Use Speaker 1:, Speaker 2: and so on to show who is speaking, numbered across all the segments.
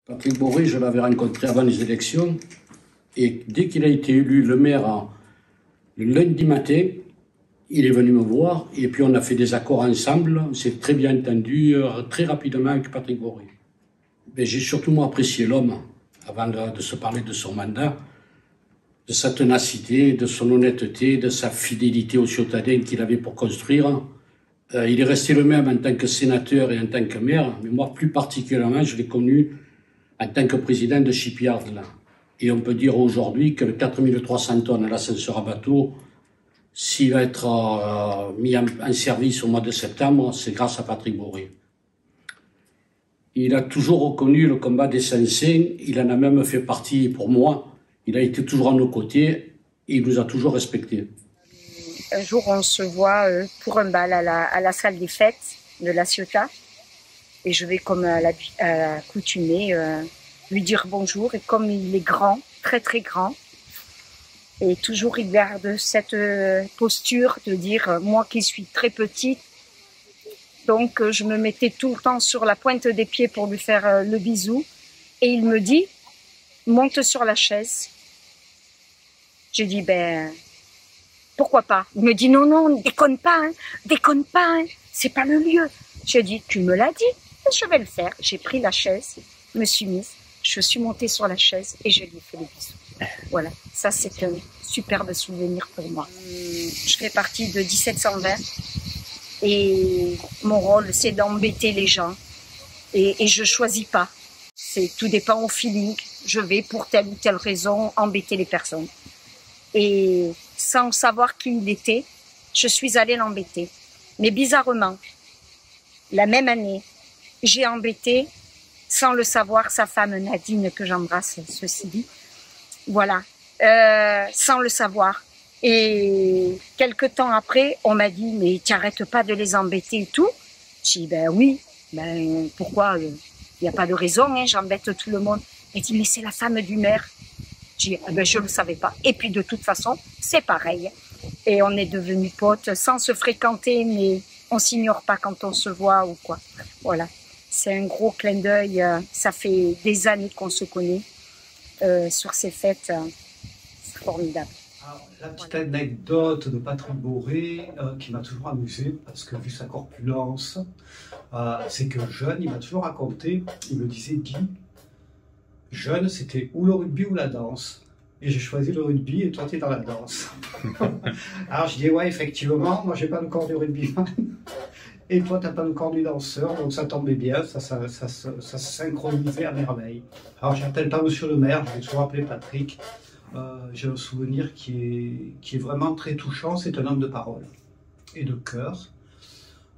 Speaker 1: Patrick Boré, je l'avais rencontré avant les élections et dès qu'il a été élu le maire le lundi matin, il est venu me voir et puis on a fait des accords ensemble. On s'est très bien entendu très rapidement avec Patrick Boré. J'ai surtout apprécié l'homme avant de se parler de son mandat, de sa ténacité, de son honnêteté, de sa fidélité aux citadins qu'il avait pour construire. Il est resté le même en tant que sénateur et en tant que maire, mais moi plus particulièrement, je l'ai connu en tant que président de Shipyard. Et on peut dire aujourd'hui que le 4300 tonnes à l'ascenseur à bateau, s'il va être mis en service au mois de septembre, c'est grâce à Patrick Boré. Il a toujours reconnu le combat des Saint-Saëns, il en a même fait partie pour moi. Il a été toujours à nos côtés et il nous a toujours respectés.
Speaker 2: Un jour, on se voit pour un bal à la salle des fêtes de la Ciotat. Et je vais, comme à l'accoutumée, lui dire bonjour. Et comme il est grand, très très grand, et toujours il garde cette posture de dire moi qui suis très petite, donc je me mettais tout le temps sur la pointe des pieds pour lui faire le bisou. Et il me dit monte sur la chaise. J'ai dit ben pourquoi pas. Il me dit non, déconne pas, c'est pas le lieu. J'ai dit tu me l'as dit, je vais le faire. J'ai pris la chaise, me suis mise, je suis montée sur la chaise et je lui ai fait le bisou. Voilà, ça c'est un superbe souvenir pour moi. Je fais partie de 1720 et mon rôle c'est d'embêter les gens et je choisis pas. Tout dépend au feeling. Je vais pour telle ou telle raison embêter les personnes. Et sans savoir qui il était, je suis allée l'embêter. Mais bizarrement, la même année, j'ai embêté, sans le savoir, sa femme Nadine, que j'embrasse, ceci dit. Voilà, sans le savoir. Et quelque temps après, on m'a dit, mais tu n'arrêtes pas de les embêter et tout. J'ai dit, ben oui, ben pourquoi il n'y a pas de raison, hein, j'embête tout le monde. Elle dit, mais c'est la femme du maire. J'ai dit, ben, je ne le savais pas. Et puis de toute façon, c'est pareil. Et on est devenus potes sans se fréquenter, mais on s'ignore pas quand on se voit ou quoi. Voilà, c'est un gros clin d'œil. Ça fait des années qu'on se connaît sur ces fêtes. C'est formidable.
Speaker 3: Alors, la petite anecdote de Patrick Boré qui m'a toujours amusé, parce que vu sa corpulence, c'est que jeune, il m'a toujours raconté, il me disait, Guy, jeune, c'était ou le rugby ou la danse. Et j'ai choisi le rugby et toi, tu es dans la danse. Alors je dis, ouais, effectivement, moi, j'ai pas le corps du rugbyman. Et toi, tu n'as pas le corps du danseur. Donc ça tombait bien, ça se synchronisait à merveille. Alors, j'appelle pas monsieur le maire, je vais toujours appeler Patrick. J'ai un souvenir qui est vraiment très touchant. C'est un homme de parole et de cœur.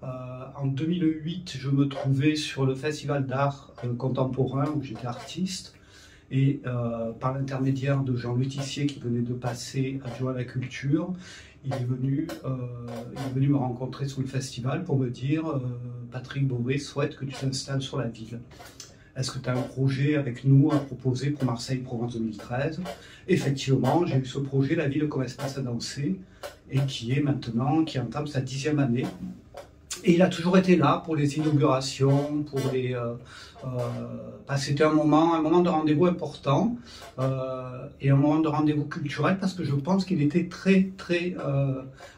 Speaker 3: En 2008, je me trouvais sur le festival d'art contemporain où j'étais artiste. Et par l'intermédiaire de Jean Lutissier qui venait de passer adjoint à la culture, il est venu me rencontrer sur le festival pour me dire Patrick Boré souhaite que tu t'installes sur la ville. Est-ce que tu as un projet avec nous à proposer pour Marseille-Provence 2013? Effectivement, j'ai eu ce projet, la ville comme espace à danser, et qui entame sa 10e année. Et il a toujours été là pour les inaugurations, pour les. C'était un moment de rendez-vous important et un moment de rendez-vous culturel parce que je pense qu'il était très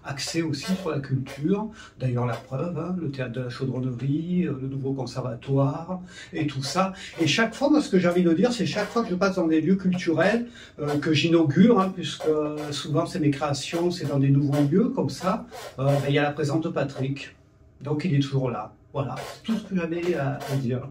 Speaker 3: axé aussi sur la culture. D'ailleurs, la preuve, hein, le théâtre de la Chaudronnerie, le nouveau conservatoire et tout ça. Et chaque fois, moi, ce que j'ai envie de dire, c'est chaque fois que je passe dans des lieux culturels que j'inaugure, hein, puisque souvent c'est mes créations, c'est dans des nouveaux lieux comme ça, il y a la présence de Patrick. Donc il est toujours là. Voilà, c'est tout ce que j'avais à dire.